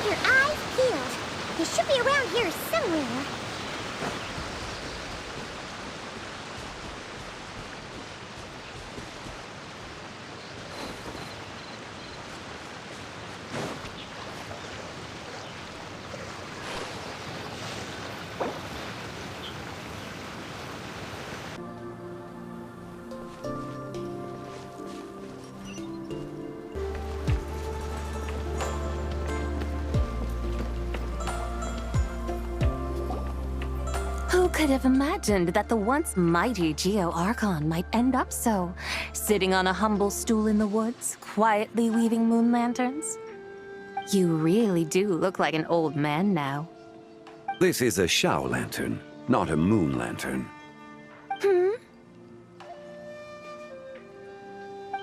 Keep your eyes peeled. He should be around here somewhere. Who could have imagined that the once mighty Geo Archon might end up so, sitting on a humble stool in the woods, quietly weaving moon lanterns? You really do look like an old man now. This is a Shao lantern, not a moon lantern.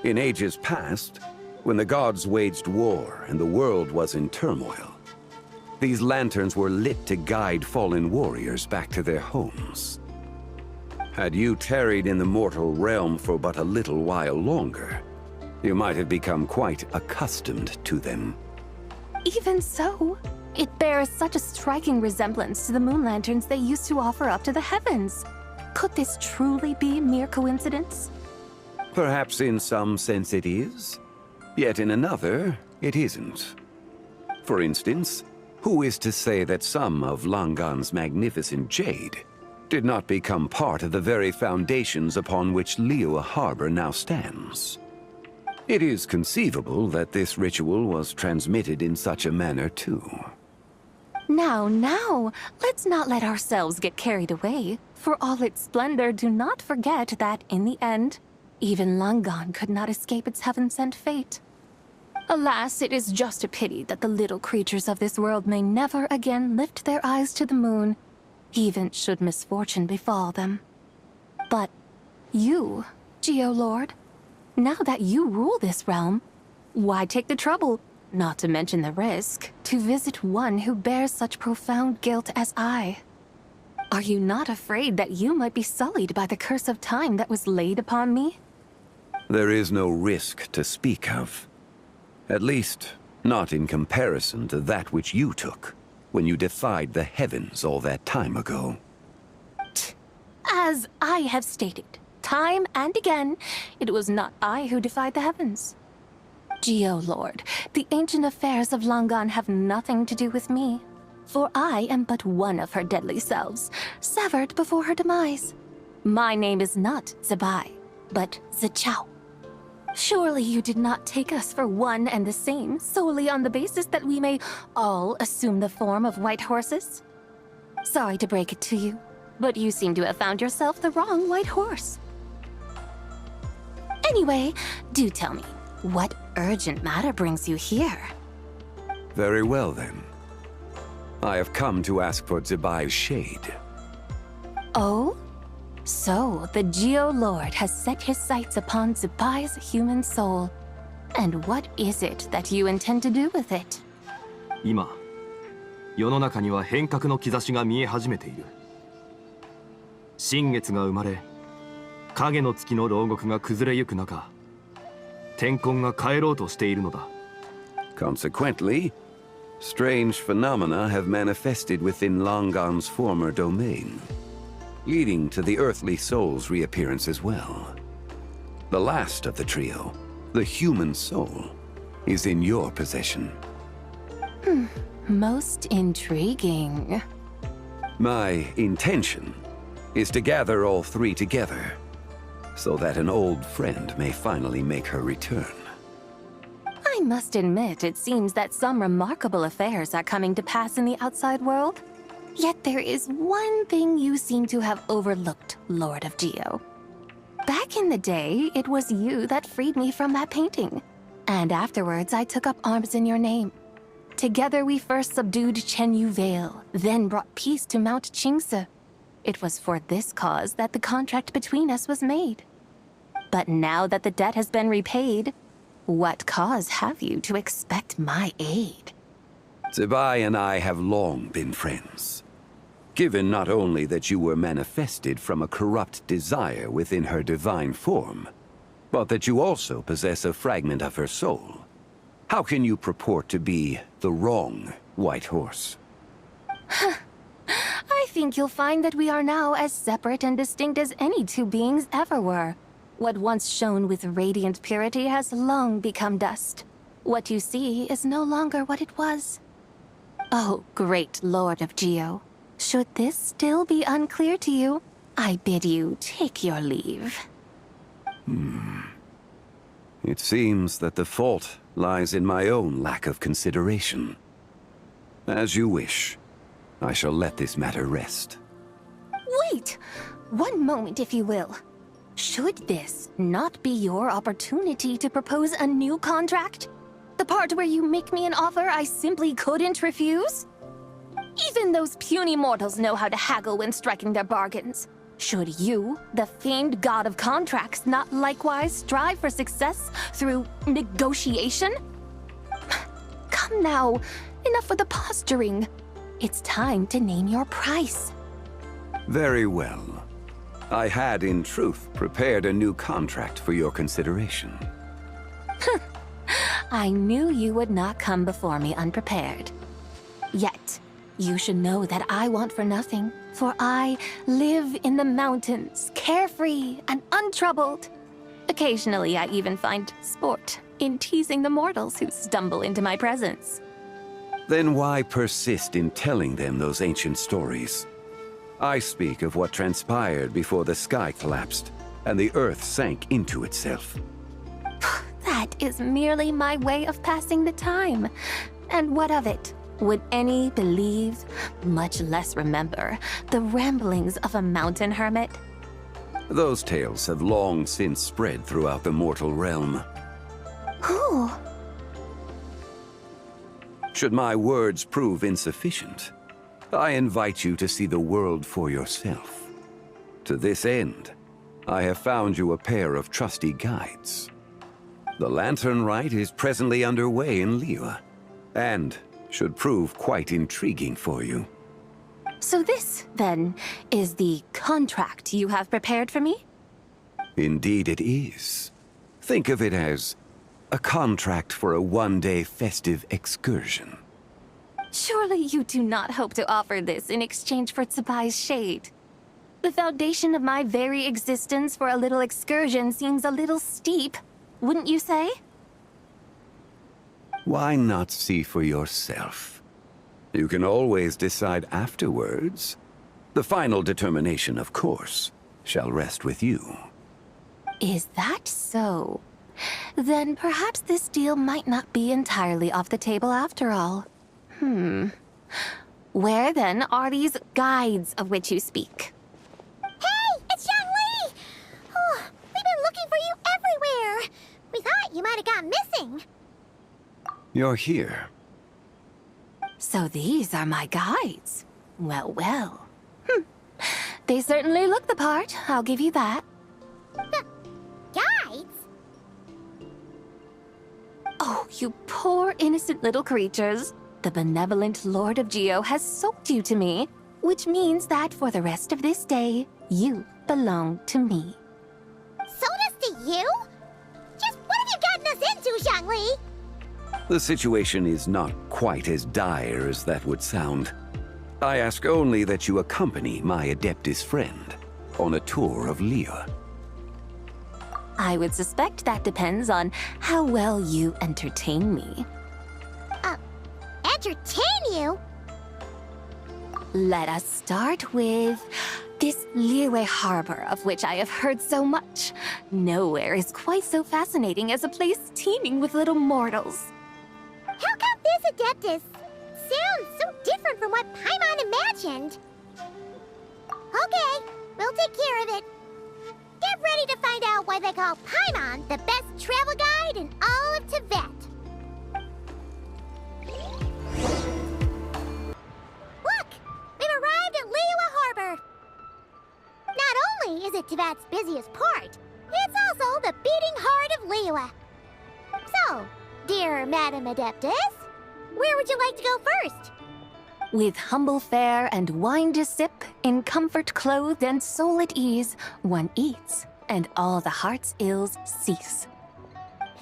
In ages past, when the gods waged war and the world was in turmoil, these lanterns were lit to guide fallen warriors back to their homes. Had you tarried in the mortal realm for but a little while longer, you might have become quite accustomed to them. Even so, it bears such a striking resemblance to the moon lanterns they used to offer up to the heavens. Could this truly be mere coincidence? Perhaps in some sense it is, yet in another, it isn't. For instance, who is to say that some of Langan's magnificent jade did not become part of the very foundations upon which Liyue Harbor now stands? It is conceivable that this ritual was transmitted in such a manner too. Now, let's not let ourselves get carried away. For all its splendor, do not forget that, in the end, even Langan could not escape its heaven-sent fate. Alas, it is just a pity that the little creatures of this world may never again lift their eyes to the moon, even should misfortune befall them. But you, Geolord, now that you rule this realm, why take the trouble, not to mention the risk, to visit one who bears such profound guilt as I? Are you not afraid that you might be sullied by the curse of time that was laid upon me? There is no risk to speak of. At least, not in comparison to that which you took when you defied the heavens all that time ago. As I have stated, time and again, it was not I who defied the heavens. Geolord, the ancient affairs of Langan have nothing to do with me, for I am but one of her deadly selves, severed before her demise. My name is not Zebai, but Zichao. Surely you did not take us for one and the same, solely on the basis that we may all assume the form of white horses? Sorry to break it to you, but you seem to have found yourself the wrong white horse. Anyway, do tell me, what urgent matter brings you here? Very well then. I have come to ask for Zebai's shade. Oh? So, the Geolord has set his sights upon Zebai's human soul. And what is it that you intend to do with it? 今、世の中には変革の兆しが見え始めている。新月が生まれ、影の月の牢獄が崩れゆく中、天候が変えろうとしているのだ。Consequently, strange phenomena have manifested within Langan's former domain, leading to the earthly soul's reappearance as well. The last of the trio, the human soul, is in your possession. Most intriguing. My intention is to gather all three together, so that an old friend may finally make her return. I must admit, it seems that some remarkable affairs are coming to pass in the outside world. Yet there is one thing you seem to have overlooked, Lord of Geo. Back in the day, it was you that freed me from that painting. And afterwards, I took up arms in your name. Together we first subdued Chenyu Vale, then brought peace to Mount Qingse. It was for this cause that the contract between us was made. But now that the debt has been repaid, what cause have you to expect my aid? Zebai and I have long been friends. Given not only that you were manifested from a corrupt desire within her divine form, but that you also possess a fragment of her soul, how can you purport to be the wrong White Horse. I think you'll find that we are now as separate and distinct as any two beings ever were. What once shone with radiant purity has long become dust. What you see is no longer what it was. Oh, great Lord of Geo. Should this still be unclear to you, I bid you take your leave. It seems that the fault lies in my own lack of consideration. As you wish. I shall let this matter rest. Wait! One moment, if you will. Should this not be your opportunity to propose a new contract? The part where you make me an offer I simply couldn't refuse? Even those puny mortals know how to haggle when striking their bargains. Should you, the famed god of contracts, not likewise strive for success through negotiation? Come now, enough with the posturing. It's time to name your price. Very well. I had, in truth, prepared a new contract for your consideration. I knew you would not come before me unprepared. Yet, you should know that I want for nothing, for I live in the mountains, carefree and untroubled. Occasionally, I even find sport in teasing the mortals who stumble into my presence. Then why persist in telling them those ancient stories? I speak of what transpired before the sky collapsed and the earth sank into itself. That is merely my way of passing the time. And what of it? Would any believe, much less remember, the ramblings of a mountain hermit? Those tales have long since spread throughout the mortal realm. Who? Should my words prove insufficient, I invite you to see the world for yourself. To this end, I have found you a pair of trusty guides. The lantern rite is presently underway in Liyue, and should prove quite intriguing for you. So this, then, is the contract you have prepared for me? Indeed it is. Think of it as a contract for a one-day festive excursion. Surely you do not hope to offer this in exchange for Tsubai's shade. The foundation of my very existence for a little excursion seems a little steep, wouldn't you say? Why not see for yourself? You can always decide afterwards. The final determination, of course, shall rest with you. Is that so? Then perhaps this deal might not be entirely off the table after all. Where then are these guides of which you speak? Hey, it's Zhongli! Oh, we've been looking for you everywhere. We thought you might have gone missing. You're here. So these are my guides. Well, well. They certainly look the part, I'll give you that. Guides? Oh, you poor innocent little creatures. The benevolent Lord of Geo has sold you to me, which means that for the rest of this day, you belong to me. Sold us to you? Just what have you gotten us into, Zhongli? The situation is not quite as dire as that would sound. I ask only that you accompany my Adeptus friend on a tour of Liyue. I would suspect that depends on how well you entertain me. Entertain you? Let us start with this Liyue harbor of which I have heard so much. Nowhere is quite so fascinating as a place teeming with little mortals. How come this Adeptus sounds so different from what Paimon imagined? Okay, we'll take care of it. Get ready to find out why they call Paimon the best travel guide in all of Tibet. Look! We've arrived at Liyue Harbor. Not only is it Tibet's busiest port, it's also the beating heart of Liyue. So, dear Madam Adeptus, where would you like to go first? With humble fare and wine to sip, in comfort clothed and soul at ease, one eats, and all the heart's ills cease.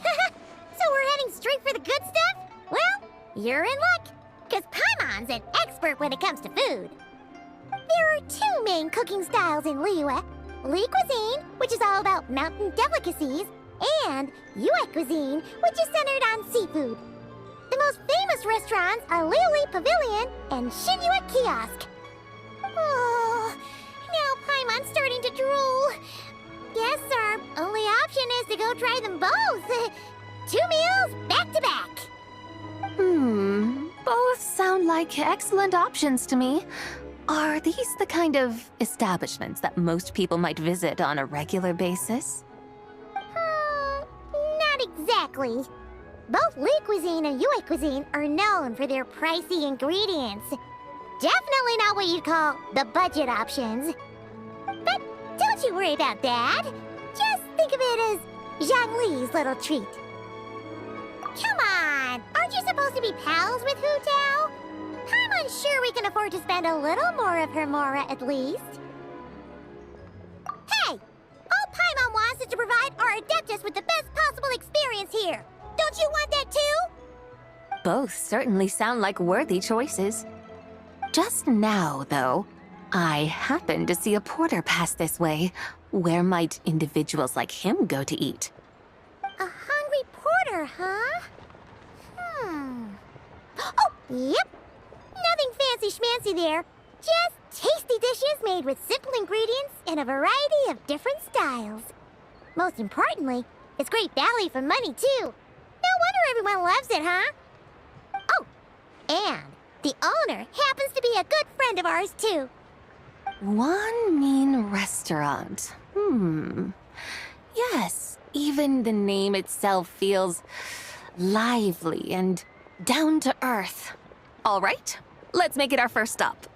So we're heading straight for the good stuff? Well, you're in luck, because Paimon Langon's an expert when it comes to food. There are two main cooking styles in Liyue. Li cuisine, which is all about mountain delicacies, and Yue cuisine, which is centered on seafood. The most famous restaurants are Liuli Pavilion and Shinyue Kiosk. Oh, now Paimon's starting to drool. Guess our only option is to go try them both. 2 meals back to back. Both sound like excellent options to me. Are these the kind of establishments that most people might visit on a regular basis? Not exactly. Both Li cuisine and Yue cuisine are known for their pricey ingredients. Definitely not what you'd call the budget options. But don't you worry about that. Just think of it as Zhang Li's little treat. Come on! Aren't you supposed to be pals with Hu Tao? I'm unsure we can afford to spend a little more of her mora at least. Hey! All Paimon wants is to provide our Adeptus with the best possible experience here. Don't you want that too? Both certainly sound like worthy choices. Just now, though, I happened to see a porter pass this way. Where might individuals like him go to eat? A hungry porter, huh? Oh, yep. Nothing fancy schmancy there. Just tasty dishes made with simple ingredients in a variety of different styles. Most importantly, it's great value for money, too. No wonder everyone loves it, huh? Oh, and the owner happens to be a good friend of ours, too. One mean restaurant. Yes, even the name itself feels lively and down to earth. All right, let's make it our first stop.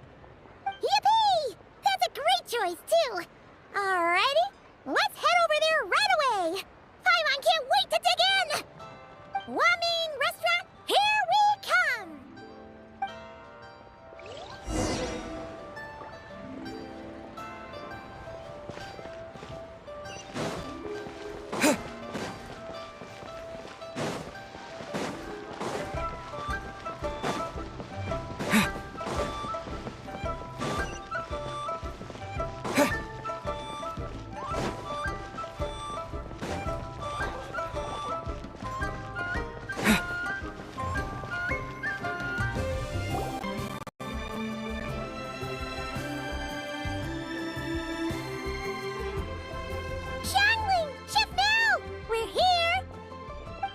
Yippee! That's a great choice, too. Alrighty, let's head over there right away. Paimon can't wait to dig in. Wamin Restaurant, here we come.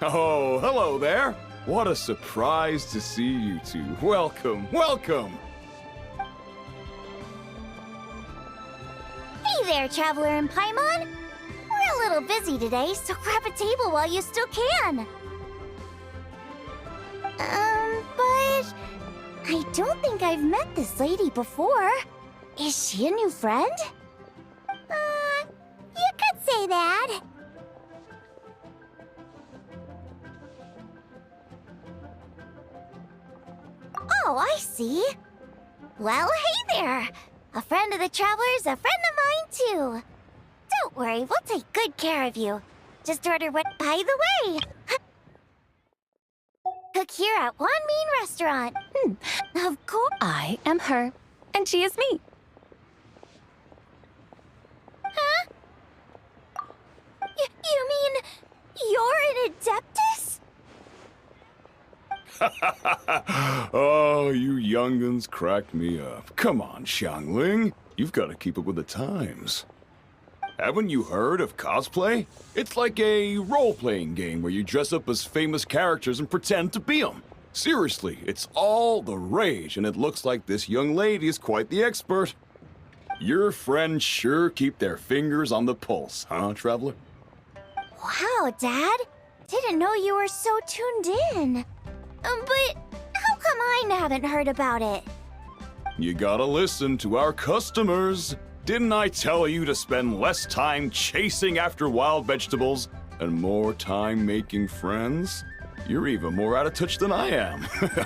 Oh, hello there. What a surprise to see you two. Welcome, welcome. Hey there, Traveler and Paimon. We're a little busy today, so grab a table while you still can. But I don't think I've met this lady before. Is she a new friend? You could say that. Oh, I see. Well, hey there. A friend of the Traveler's a friend of mine, too. Don't worry, we'll take good care of you. Just order what... By the way, cook here at One Mean Restaurant. Of course. I am her, and she is me. Huh? You mean you're an Adeptus? Oh, you young'uns crack me up. Come on, Xiangling. You've got to keep up with the times. Haven't you heard of cosplay? It's like a role-playing game where you dress up as famous characters and pretend to be them. Seriously, it's all the rage, and it looks like this young lady is quite the expert. Your friends sure keep their fingers on the pulse, huh, Traveler? Wow, Dad. Didn't know you were so tuned in. But how come I haven't heard about it? You gotta listen to our customers. Didn't I tell you to spend less time chasing after wild vegetables and more time making friends? You're even more out of touch than I am. Hey,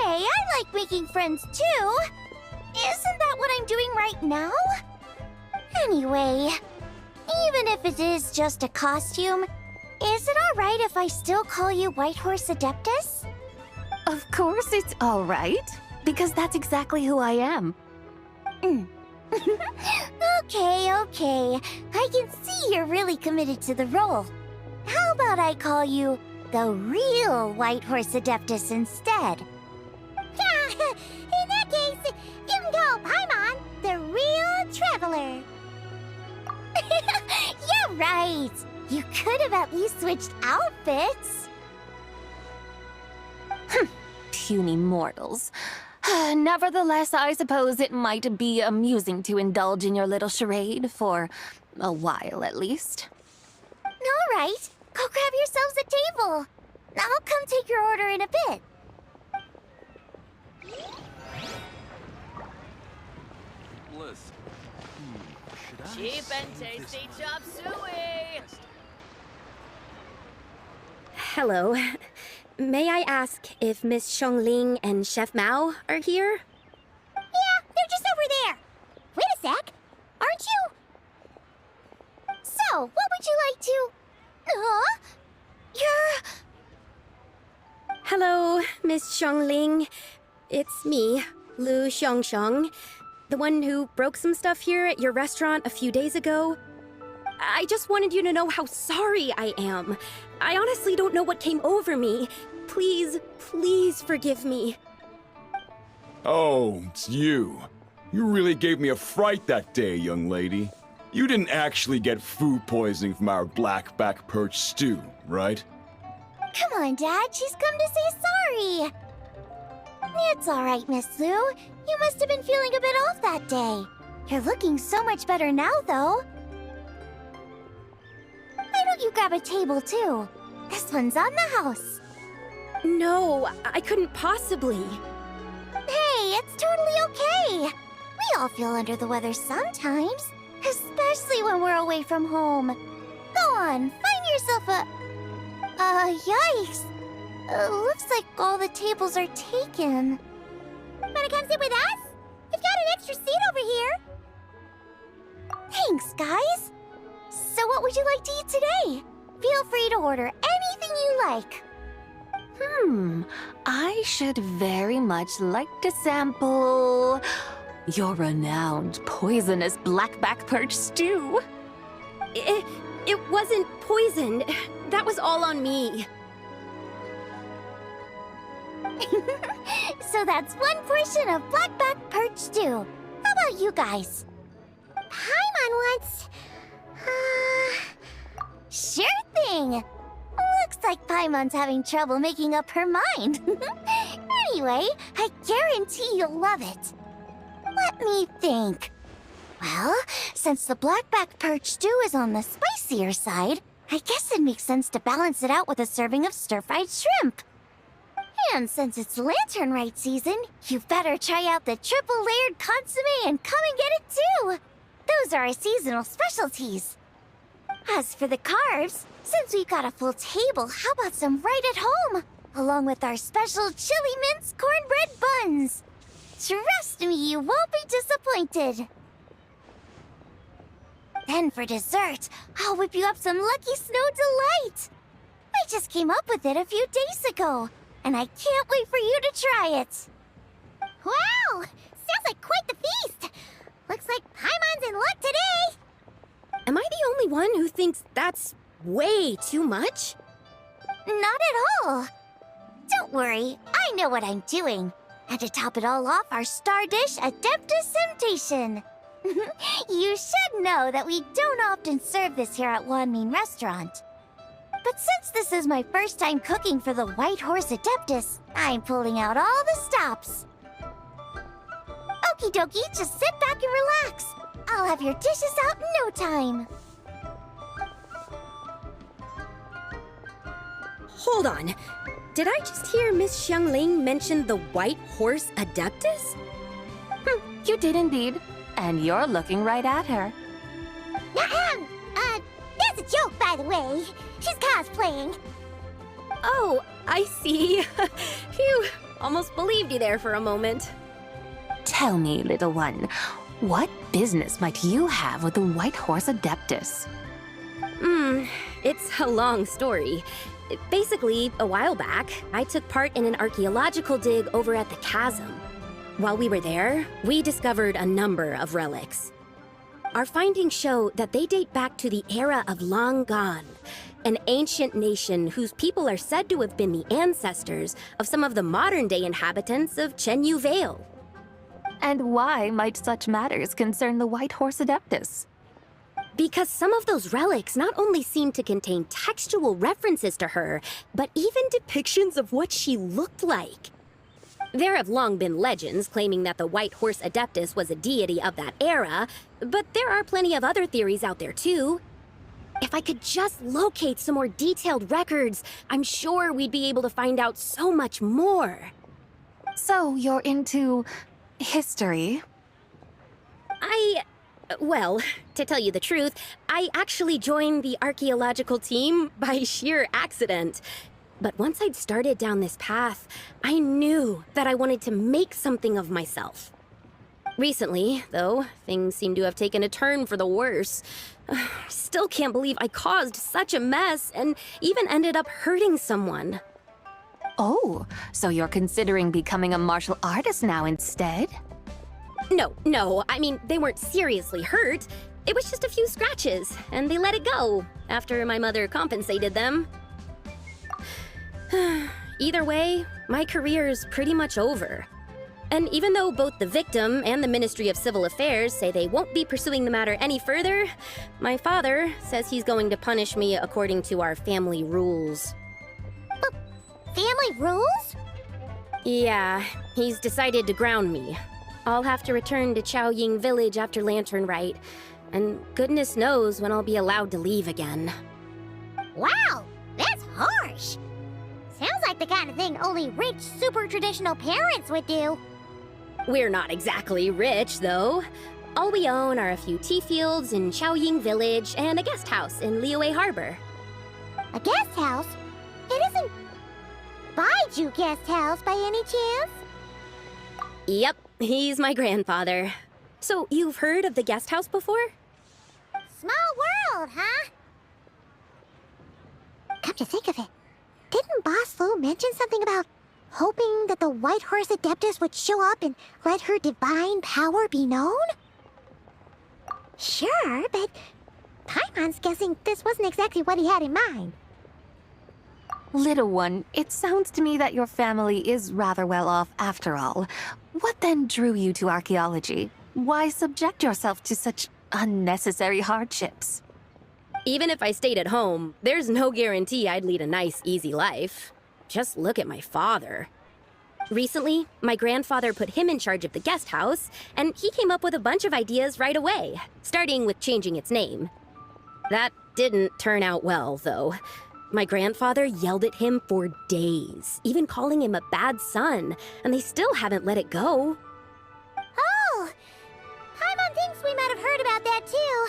I like making friends too. Isn't that what I'm doing right now? Anyway, even if it is just a costume, is it alright if I still call you White Horse Adeptus? Of course it's all right, because that's exactly who I am. Okay, okay. I can see you're really committed to the role. How about I call you the real White Horse Adeptus instead? Yeah, in that case, you can call Paimon the real Traveler. Yeah, right. You could have at least switched outfits. Puny mortals. Nevertheless, I suppose it might be amusing to indulge in your little charade for a while at least. All right, go grab yourselves a table. I'll come take your order in a bit. Cheap and tasty chop suey! Hello. May I ask if Miss Xiongling and Chef Mao are here? Yeah, they're just over there. Wait a sec. Aren't you? So, what would you like to... You're... Hello, Miss Xiongling. It's me, Lu Xiongxiong, the one who broke some stuff here at your restaurant a few days ago. I just wanted you to know how sorry I am. I honestly don't know what came over me. Please, please forgive me. Oh, it's you. You really gave me a fright that day, young lady. You didn't actually get food poisoning from our black-back perch stew, right? Come on, Dad. She's come to say sorry. It's all right, Miss Lu. You must have been feeling a bit off that day. You're looking so much better now, though. Why don't you grab a table, too? This one's on the house. No, I couldn't possibly. Hey, it's totally okay. We all feel under the weather sometimes, especially when we're away from home. Go on, find yourself a... yikes. Looks like all the tables are taken. Wanna come sit with us? We've got an extra seat over here. Thanks, guys. So what would you like to eat today? Feel free to order anything you like. I should very much like to sample your renowned poisonous blackback perch stew. It wasn't poisoned. That was all on me. So that's one portion of blackback perch stew. How about you guys? Paimon wants... Sure thing. Looks like Paimon's having trouble making up her mind. Anyway, I guarantee you'll love it. Let me think. Well, since the blackback perch stew is on the spicier side, I guess it makes sense to balance it out with a serving of stir-fried shrimp. And since it's lantern rite season, you better try out the triple-layered consommé and come and get it too. Those are our seasonal specialties. As for the carbs, since we've got a full table, how about some right at home? Along with our special chili mince cornbread buns. Trust me, you won't be disappointed. Then for dessert, I'll whip you up some Lucky Snow Delight. I just came up with it a few days ago, and I can't wait for you to try it. Wow! Sounds like quite the feast. Looks like Paimon's in luck today. Am I the only one who thinks that's way too much? Not at all. Don't worry, I know what I'm doing. And to top it all off, our star dish, Adeptus Temptation. You should know that we don't often serve this here at Wanmin Restaurant. But since this is my first time cooking for the White Horse Adeptus, I'm pulling out all the stops. Okie dokie, just sit back and relax. I'll have your dishes out in no time. Hold on. Did I just hear Miss Xiangling mention the White Horse Adeptus? You did indeed, and you're looking right at her. That's a joke, by the way. She's cosplaying. Oh, I see. Phew, almost believed you there for a moment. Tell me, little one, what business might you have with the White Horse Adeptus? It's a long story. Basically, a while back, I took part in an archaeological dig over at the chasm. While we were there, we discovered a number of relics. Our findings show that they date back to the era of Long Gone, an ancient nation whose people are said to have been the ancestors of some of the modern-day inhabitants of Chenyu Vale. And why might such matters concern the White Horse Adeptus? Because some of those relics not only seem to contain textual references to her, but even depictions of what she looked like. There have long been legends claiming that the White Horse Adeptus was a deity of that era, but there are plenty of other theories out there too. If I could just locate some more detailed records, I'm sure we'd be able to find out so much more. So you're into history? Well, to tell you the truth, I actually joined the archaeological team by sheer accident. But once I'd started down this path, I knew that I wanted to make something of myself. Recently, though, things seem to have taken a turn for the worse. Still can't believe I caused such a mess and even ended up hurting someone. Oh, so you're considering becoming a martial artist now instead? No, I mean, they weren't seriously hurt. It was just a few scratches, and they let it go after my mother compensated them. Either way, my career's pretty much over. And even though both the victim and the Ministry of Civil Affairs say they won't be pursuing the matter any further, my father says he's going to punish me according to our family rules. Family rules? Yeah, he's decided to ground me. I'll have to return to Chaoying Village after Lantern Rite, and goodness knows when I'll be allowed to leave again. Wow, that's harsh. Sounds like the kind of thing only rich, super traditional parents would do. We're not exactly rich, though. All we own are a few tea fields in Chaoying Village and a guest house in Liyue Harbor. A guest house? It isn't Baiju guest house by any chance? Yep, he's my grandfather. So, you've heard of the guest house before? Small world, huh? Come to think of it, didn't Boss Lu mention something about hoping that the White Horse Adeptus would show up and let her divine power be known? Sure, but Paimon's guessing this wasn't exactly what he had in mind. Little one, it sounds to me that your family is rather well off after all. What then drew you to archaeology? Why subject yourself to such unnecessary hardships? Even if I stayed at home, there's no guarantee I'd lead a nice, easy life. Just look at my father. Recently, my grandfather put him in charge of the guest house, and he came up with a bunch of ideas right away, starting with changing its name. That didn't turn out well, though. My grandfather yelled at him for days, even calling him a bad son, and they still haven't let it go. Oh! Paimon thinks we might have heard about that too.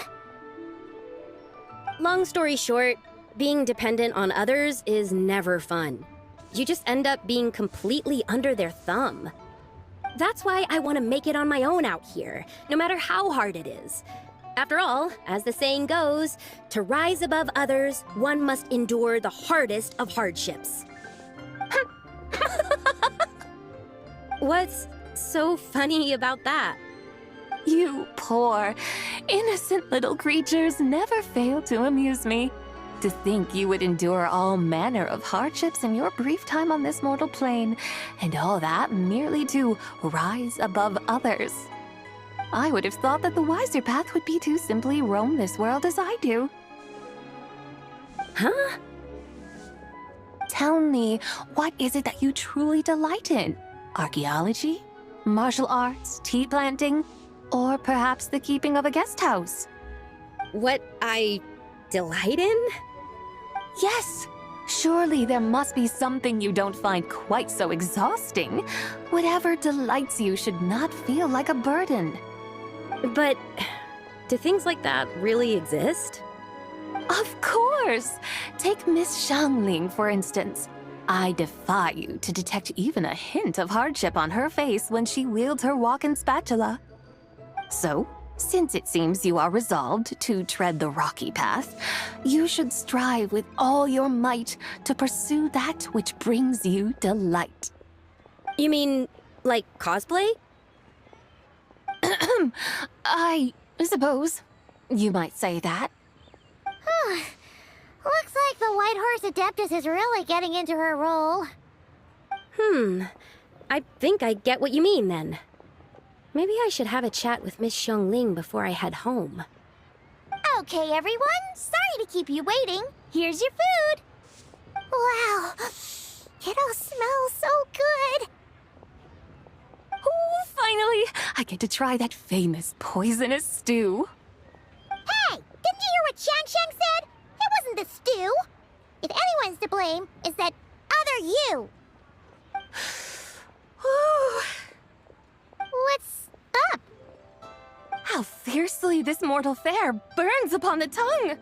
Long story short, being dependent on others is never fun. You just end up being completely under their thumb. That's why I want to make it on my own out here, no matter how hard it is. After all, as the saying goes, to rise above others, one must endure the hardest of hardships. What's so funny about that? You poor, innocent little creatures never fail to amuse me. To think you would endure all manner of hardships in your brief time on this mortal plane, and all that merely to rise above others. I would have thought that the wiser path would be to simply roam this world as I do. Huh? Tell me, what is it that you truly delight in? Archaeology? Martial arts? Tea planting? Or perhaps the keeping of a guest house? What I delight in? Yes! Surely there must be something you don't find quite so exhausting. Whatever delights you should not feel like a burden. But do things like that really exist? Of course! Take Miss Xiangling, for instance. I defy you to detect even a hint of hardship on her face when she wields her walking spatula. So, Since it seems you are resolved to tread the rocky path, you should strive with all your might to pursue that which brings you delight. You mean, like cosplay? I suppose you might say that. Looks like the White Horse Adeptus is really getting into her role. I think I get what you mean then. Maybe I should have a chat with Miss Xiangling before I head home. Okay, everyone. Sorry to keep you waiting. Here's your food. Wow. It'll smell so good. Oh, finally! I get to try that famous poisonous stew. Hey, didn't you hear what Shang said? It wasn't the stew. If anyone's to blame, it's that other you. What's up? How fiercely this mortal fare burns upon the tongue!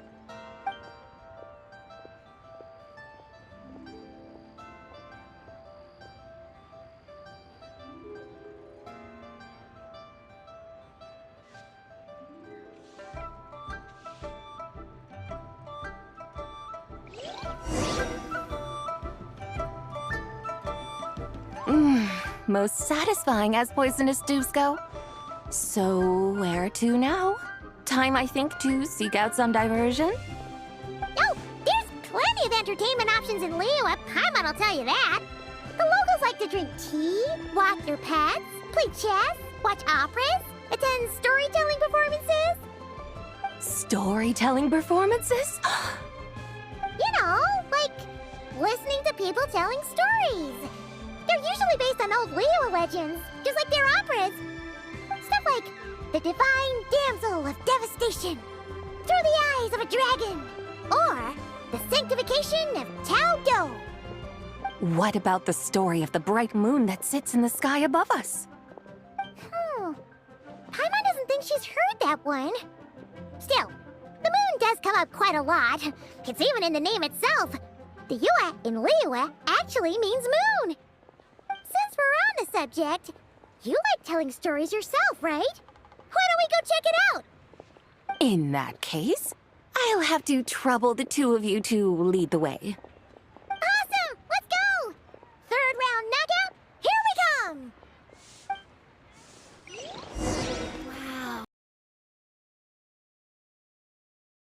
Most satisfying as poisonous stews go. So, where to now? Time, I think, to seek out some diversion? Oh, there's plenty of entertainment options in Liyue, Paimon will tell you that. The locals like to drink tea, walk their pets, play chess, watch operas, attend storytelling performances. Storytelling performances? You know, like listening to people telling stories. They're usually based on old Liyue legends, just like their operas. Stuff like the Divine Damsel of Devastation, Through the Eyes of a Dragon, or the Sanctification of Tao Do. What about the story of the bright moon that sits in the sky above us? Paimon doesn't think she's heard that one. Still, the moon does come up quite a lot. It's even in the name itself. The Yue in Liyue actually means moon. Since we're on the subject, you like telling stories yourself, right? Why don't we go check it out? In that case, I'll have to trouble the two of you to lead the way.